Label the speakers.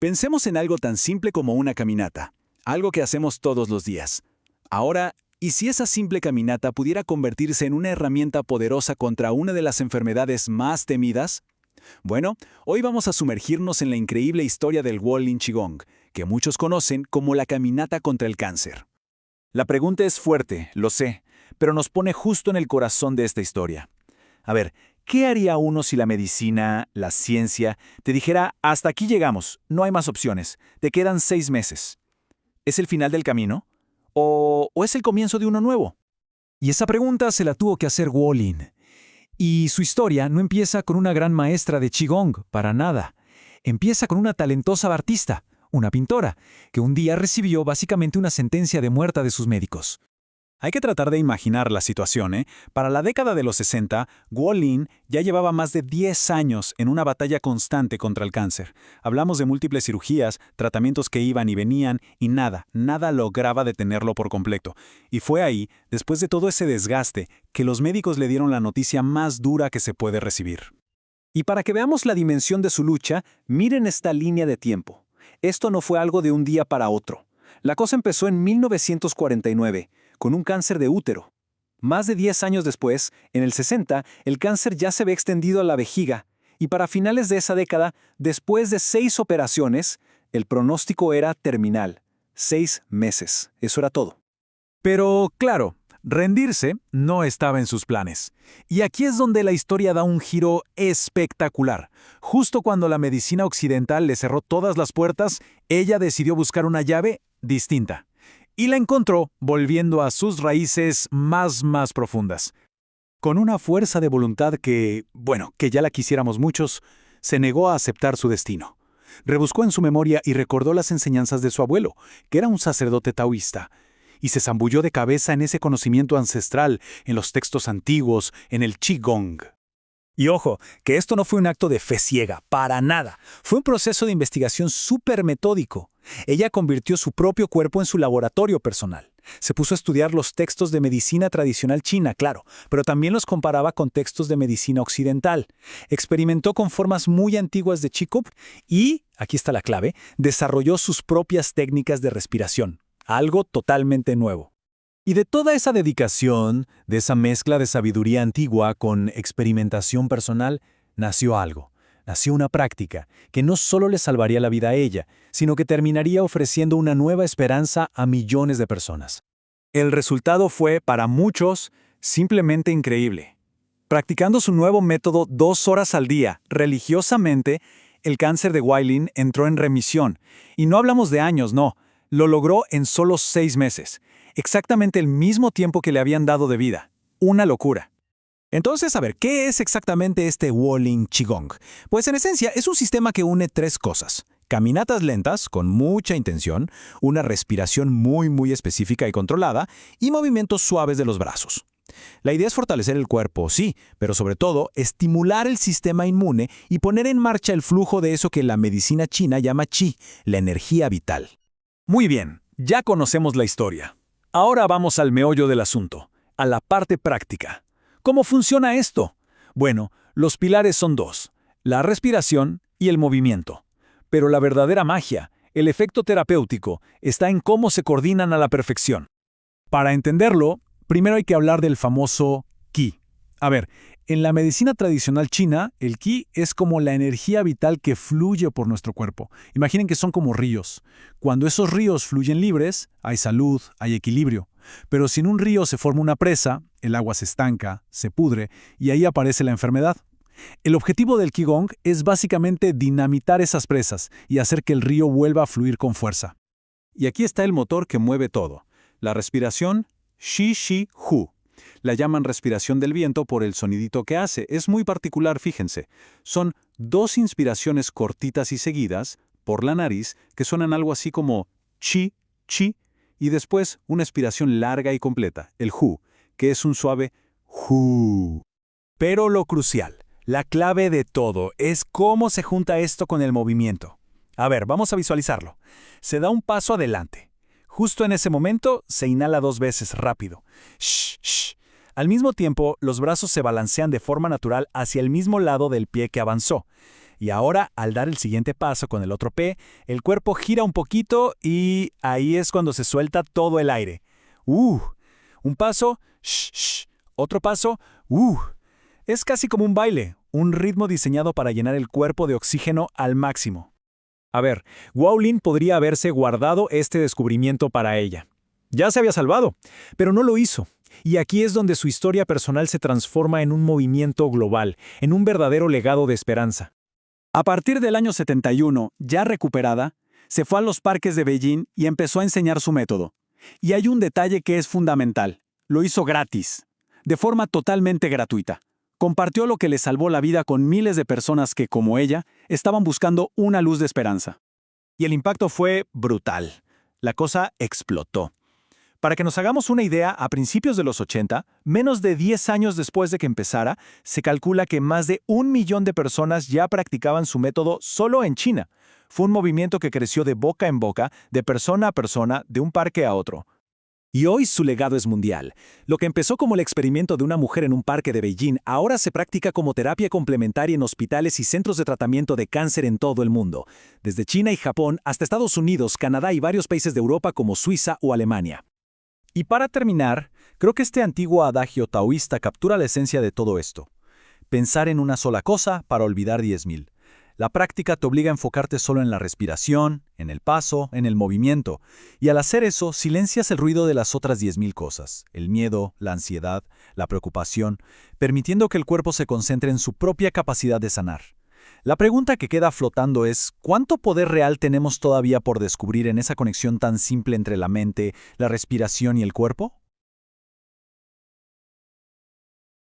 Speaker 1: Pensemos en algo tan simple como una caminata, algo que hacemos todos los días. Ahora, ¿y si esa simple caminata pudiera convertirse en una herramienta poderosa contra una de las enfermedades más temidas? Bueno, hoy vamos a sumergirnos en la increíble historia del Wolin Qigong, que muchos conocen como la caminata contra el cáncer. La pregunta es fuerte, lo sé, pero nos pone justo en el corazón de esta historia. A ver, ¿qué haría uno si la medicina, la ciencia, te dijera, hasta aquí llegamos, no hay más opciones, te quedan 6 meses? ¿Es el final del camino? ¿O es el comienzo de uno nuevo?
Speaker 2: Y esa pregunta se la tuvo que hacer Wolin. Y su historia no empieza con una gran maestra de Qigong, para nada. Empieza con una talentosa artista, una pintora, que un día recibió básicamente una sentencia de muerte de sus médicos.
Speaker 1: Hay que tratar de imaginar la situación, ¿eh? Para la década de los 60, Wolin ya llevaba más de 10 años en una batalla constante contra el cáncer. Hablamos de múltiples cirugías, tratamientos que iban y venían, y nada lograba detenerlo por completo. Y fue ahí, después de todo ese desgaste, que los médicos le dieron la noticia más dura que se puede recibir. Y para que veamos la dimensión de su lucha, miren esta línea de tiempo. Esto no fue algo de un día para otro. La cosa empezó en 1949, con un cáncer de útero. Más de 10 años después, en el 60, el cáncer ya se ve extendido a la vejiga, y para finales de esa década, después de 6 operaciones, el pronóstico era terminal. 6 meses. Eso era todo.
Speaker 2: Pero, claro, rendirse no estaba en sus planes. Y aquí es donde la historia da un giro espectacular. Justo cuando la medicina occidental le cerró todas las puertas, ella decidió buscar una llave distinta. Y la encontró volviendo a sus raíces más profundas. Con una fuerza de voluntad que ya la quisiéramos muchos, se negó a aceptar su destino. Rebuscó en su memoria y recordó las enseñanzas de su abuelo, que era un sacerdote taoísta, y se zambulló de cabeza en ese conocimiento ancestral, en los textos antiguos, en el Qigong. Y ojo, que esto no fue un acto de fe ciega, para nada. Fue un proceso de investigación súper metódico. Ella convirtió su propio cuerpo en su laboratorio personal. Se puso a estudiar los textos de medicina tradicional china, claro, pero también los comparaba con textos de medicina occidental. Experimentó con formas muy antiguas de Qigong y, aquí está la clave, desarrolló sus propias técnicas de respiración, algo totalmente nuevo. Y de toda esa dedicación, de esa mezcla de sabiduría antigua con experimentación personal, nació algo. Nació una práctica que no solo le salvaría la vida a ella, sino que terminaría ofreciendo una nueva esperanza a millones de personas. El resultado fue, para muchos, simplemente increíble. Practicando su nuevo método 2 horas al día, religiosamente, el cáncer de Wolin entró en remisión. Y no hablamos de años, no. Lo logró en solo 6 meses. Exactamente el mismo tiempo que le habían dado de vida. Una locura. Entonces, a ver, ¿qué es exactamente este Wolin Qigong? Pues en esencia es un sistema que une 3 cosas. Caminatas lentas, con mucha intención, una respiración muy específica y controlada, y movimientos suaves de los brazos. La idea es fortalecer el cuerpo, sí, pero sobre todo, estimular el sistema inmune y poner en marcha el flujo de eso que la medicina china llama Qi, la energía vital. Muy bien, ya conocemos la historia. Ahora vamos al meollo del asunto, a la parte práctica. ¿Cómo funciona esto? Bueno, los pilares son 2, la respiración y el movimiento. Pero la verdadera magia, el efecto terapéutico, está en cómo se coordinan a la perfección. Para entenderlo, primero hay que hablar del famoso Qi. A ver, en la medicina tradicional china, el Qi es como la energía vital que fluye por nuestro cuerpo. Imaginen que son como ríos. Cuando esos ríos fluyen libres, hay salud, hay equilibrio. Pero si en un río se forma una presa, el agua se estanca, se pudre y ahí aparece la enfermedad. El objetivo del Qigong es básicamente dinamitar esas presas y hacer que el río vuelva a fluir con fuerza. Y aquí está el motor que mueve todo. La respiración Shi-Shi-Hu. La llaman respiración del viento por el sonidito que hace. Es muy particular, fíjense. Son 2 inspiraciones cortitas y seguidas por la nariz que suenan algo así como chi, chi, y después una expiración larga y completa, el hu, que es un suave hu. Pero lo crucial, la clave de todo, es cómo se junta esto con el movimiento. A ver, vamos a visualizarlo. Se da un paso adelante. Justo en ese momento se inhala 2 veces rápido. Shh, shh. Al mismo tiempo, los brazos se balancean de forma natural hacia el mismo lado del pie que avanzó. Y ahora, al dar el siguiente paso con el otro pie, el cuerpo gira un poquito y ahí es cuando se suelta todo el aire. Un paso, shh, shh. Otro paso, Es casi como un baile, un ritmo diseñado para llenar el cuerpo de oxígeno al máximo. A ver, Guo Lin podría haberse guardado este descubrimiento para ella. Ya se había salvado, pero no lo hizo. Y aquí es donde su historia personal se transforma en un movimiento global, en un verdadero legado de esperanza.
Speaker 1: A partir del año 71, ya recuperada, se fue a los parques de Beijing y empezó a enseñar su método. Y hay un detalle que es fundamental. Lo hizo gratis, de forma totalmente gratuita. Compartió lo que le salvó la vida con miles de personas que, como ella, estaban buscando una luz de esperanza.
Speaker 2: Y el impacto fue brutal. La cosa explotó. Para que nos hagamos una idea, a principios de los 80, menos de 10 años después de que empezara, se calcula que más de 1 millón de personas ya practicaban su método solo en China. Fue un movimiento que creció de boca en boca, de persona a persona, de un parque a otro. Y hoy su legado es mundial. Lo que empezó como el experimento de una mujer en un parque de Beijing ahora se practica como terapia complementaria en hospitales y centros de tratamiento de cáncer en todo el mundo, desde China y Japón hasta Estados Unidos, Canadá y varios países de Europa como Suiza o Alemania. Y para terminar, creo que este antiguo adagio taoísta captura la esencia de todo esto. Pensar en una sola cosa para olvidar 10.000. La práctica te obliga a enfocarte solo en la respiración, en el paso, en el movimiento, y al hacer eso silencias el ruido de las otras 10.000 cosas, el miedo, la ansiedad, la preocupación, permitiendo que el cuerpo se concentre en su propia capacidad de sanar. La pregunta que queda flotando es, ¿cuánto poder real tenemos todavía por descubrir en esa conexión tan simple entre la mente, la respiración y el cuerpo?